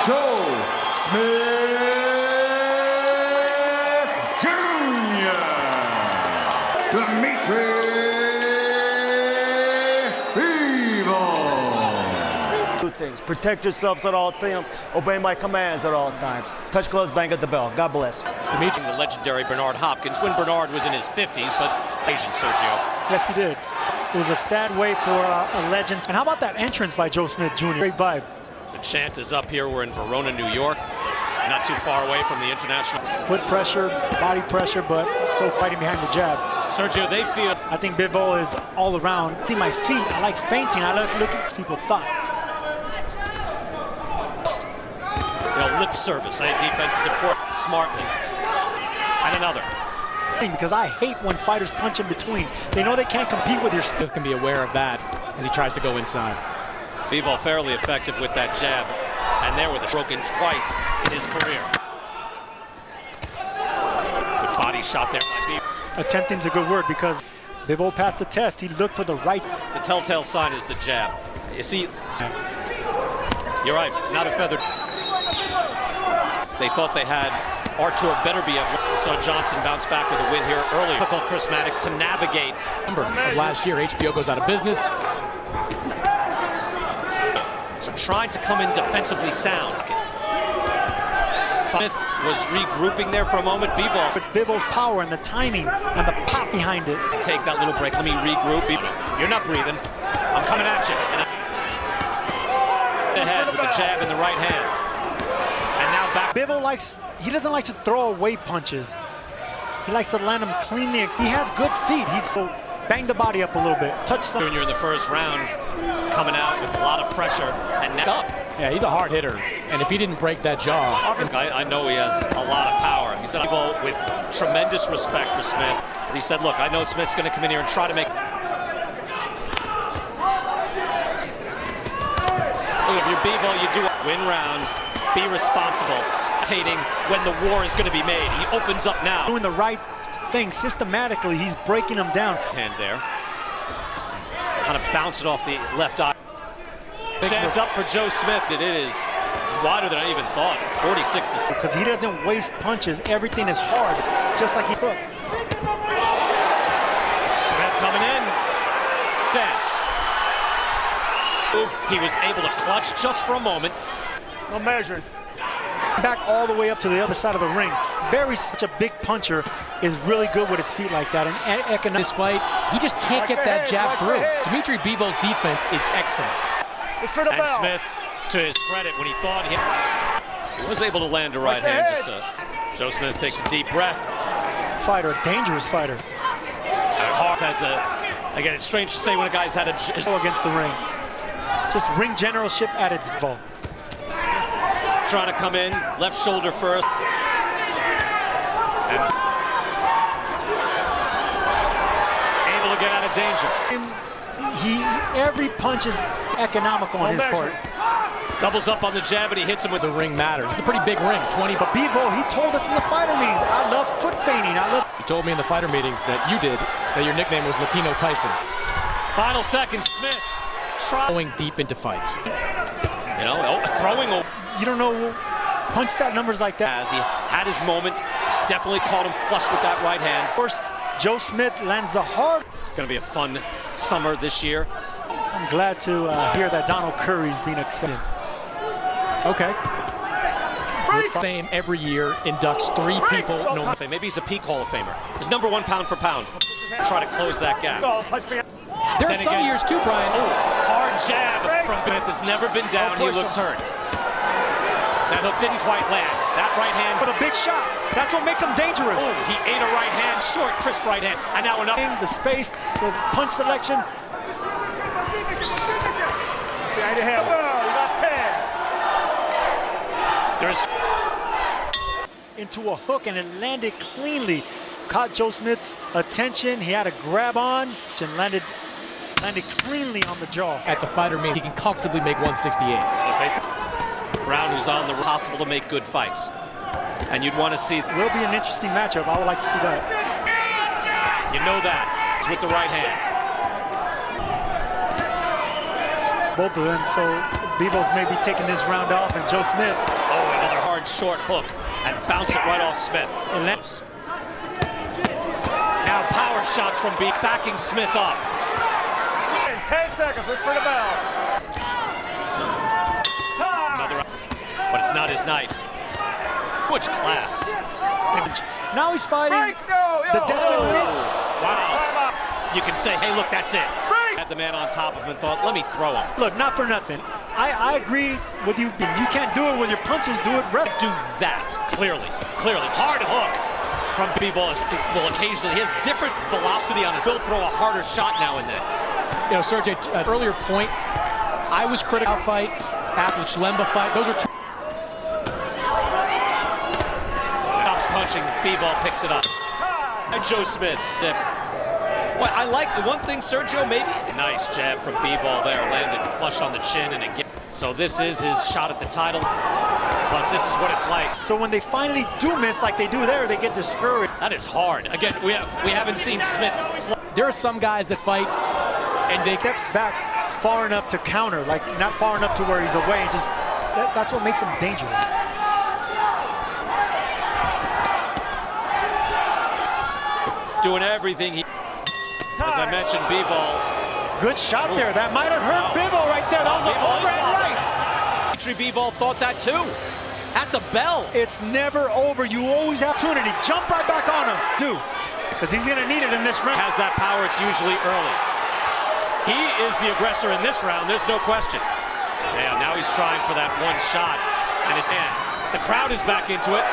Joe Smith Jr. Dmitry Bivol. Two things. Protect yourselves at all times. Obey my commands at all times. Touch gloves, bang at the bell. God bless. Dmitry, the legendary Bernard Hopkins, when Bernard was in his 50s, but Asian Sergio. Yes, he did. It was a sad way for a legend. And how about that entrance by Joe Smith Jr.? Great vibe. The chant is up here. We're in Verona, New York. Not too far away from the international. Foot pressure, body pressure, but so fighting behind the jab. Sergio, they feel. I think Bivol is all around. I see my feet. I like feinting. I like looking at people thought. Lip service. Defense is important. Smartly. And another. Because I hate when fighters punch in between. They know they can't compete with your speed. Can be aware of that as he tries to go inside. Bivol fairly effective with that jab, and there with a broken twice in his career. Good body shot there by Bivol. Attempting is a good word because Bivol passed the test. He looked for the right. The telltale sign is the jab. You see, you're right. It's not a feather. They thought they had Artur Beterbiev, so Johnson bounced back with a win here earlier. Difficult Chris Maddox to navigate. Remember, last year HBO goes out of business. So trying to come in defensively sound. Smith was regrouping there for a moment. Bivol. With Bivol's power and the timing and the pop behind it. Take that little break. Let me regroup. You're not breathing. I'm coming at you. Ahead with the jab in the right hand. And now back. Bivol he doesn't like to throw away punches. He likes to land them cleanly. He has good feet. He'd still bang the body up a little bit. Touch some. Junior in the first round, coming out with a lot of pressure and neck up. Yeah, he's a hard hitter. And if he didn't break that jaw. I know he has a lot of power. He said with tremendous respect for Smith. He said, look, I know Smith's going to come in here and try to make. Look, if you're Bivol, you do win rounds, be responsible. When the war is going to be made. He opens up now. Doing the right thing systematically. He's breaking them down. Hand there. Kind of bounce it off the left eye. Chance up for Joe Smith. It is wider than I even thought. 46-6. Because he doesn't waste punches. Everything is hard, just like he's hooked. Smith coming in. Dance. He was able to clutch just for a moment. No measuring. Back all the way up to the other side of the ring. Such a big puncher is really good with his feet like that. And this fight, he just can't get that jab through. Dmitry Bivol's defense is excellent. And Smith, to his credit, when he thought he was able to land a right hand. Joe Smith takes a deep breath. Fighter, a dangerous fighter. Hart has again, it's strange to say when a guy's had a go against the ring. Just ring generalship at its full. Trying to come in, left shoulder first. And able to get out of danger. Every punch is economical on his part. Doubles up on the jab and he hits him with the ring matters. It's a pretty big ring, 20. But Bivol, he told us in the fighter meetings, I love foot feigning. He told me in the fighter meetings that you did, that your nickname was Latino Tyson. Final seconds, Smith. Going deep into fights. You know, throwing over. You don't know punch stat numbers like that. As he had his moment, definitely caught him flush with that right hand. Of course, Joe Smith lands the hard. Going to be a fun summer this year. I'm glad to hear that Donald Curry's being accepted. Okay. Fame every year inducts 3 people. No, maybe he's a peak Hall of Famer. He's #1 pound for pound. Try to close that gap. There are some years too, Brian. Oh, hard jab from Smith has never been down. He looks hurt. That hook didn't quite land. That right hand. But a big shot. That's what makes him dangerous. Oh, he ate a right hand, short, crisp right hand. And now another. The space, the punch selection. Behind the head. You got 10. There's into a hook and it landed cleanly. Caught Joe Smith's attention. He had a grab on and landed cleanly on the jaw. At the fighter meeting, he can comfortably make 168. Brown, who's on the possible to make good fights. And you'd want to see. It will be an interesting matchup. I would like to see that. You know that. It's with the right hand. Both of them. So Bivol's maybe taking this round off, and Joe Smith hard short hook and bounce it right off Smith. And Now power shots from B, backing Smith up. 10 seconds, look for the bell. Another, but it's not his night. Which class? now he's fighting the definite. Wow. You can say, hey, look, that's it. Had the man on top of him and thought, let me throw him. Look, not for nothing. I agree with you. You can't do it with your punches. Do it right. Do that, clearly. Hard hook from Bivol. Well, occasionally, he has different velocity on his. He'll throw a harder shot now and then. You know, Sergey, at an earlier point, I was critical fight after the Chilemba fight. Those are two. Stops punching, Bivol picks it up. And Joe Smith. Well, I like the one thing, Sergio, maybe. Nice jab from Bivol there, landed flush on the chin and again. So this is his shot at the title, but this is what it's like. So when they finally do miss like they do there, they get discouraged. That is hard. Again, we haven't seen Smith. There are some guys that fight and they Steps back far enough to counter, like not far enough to where he's away. Just that's what makes him dangerous. Doing everything he. As I mentioned, Bivol. Good shot there. That might have hurt Bivol right there. That was an Bivol is overhand right. Dmitry Bivol thought that too. At the bell. It's never over. You always have opportunity. Jump right back on him. Do. Because he's going to need it in this round. Has that power, it's usually early. He is the aggressor in this round, there's no question. Yeah, now he's trying for that one shot, and it's in. The crowd is back into it.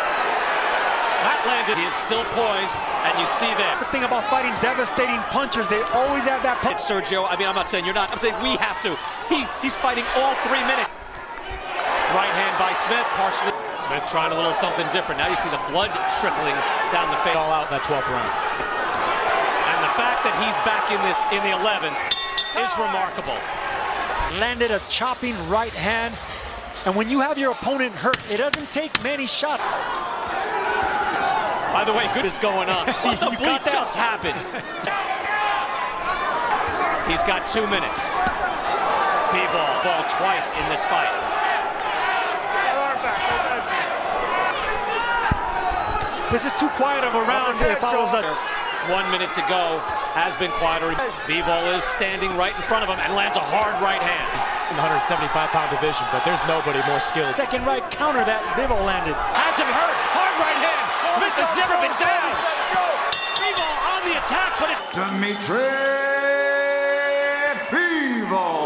That landed, he is still poised, and you see That's this. the thing about fighting devastating punchers. They always have that punch. Sergio, I mean, I'm not saying you're not, I'm saying we have to. He's fighting all 3 minutes. Right hand by Smith, partially. Smith trying a little something different. Now you see the blood trickling down the face. all out in that 12th round. And the fact that he's back in the 11th is remarkable. Landed a chopping right hand. And when you have your opponent hurt, it doesn't take many shots. By the way, good is going on. What the You bleep got that? just happened? He's got 2 minutes. Bivol twice in this fight. This is too quiet of a round. If I was a 1 minute to go, has been quieter. Bivol is standing right in front of him and lands a hard right hand. In the 175-pound division, but there's nobody more skilled. second right counter that Bivol landed. Has him hurt. Hard right hand. Smith has never been down. Bivol on the attack, but it. Dmitry Bivol.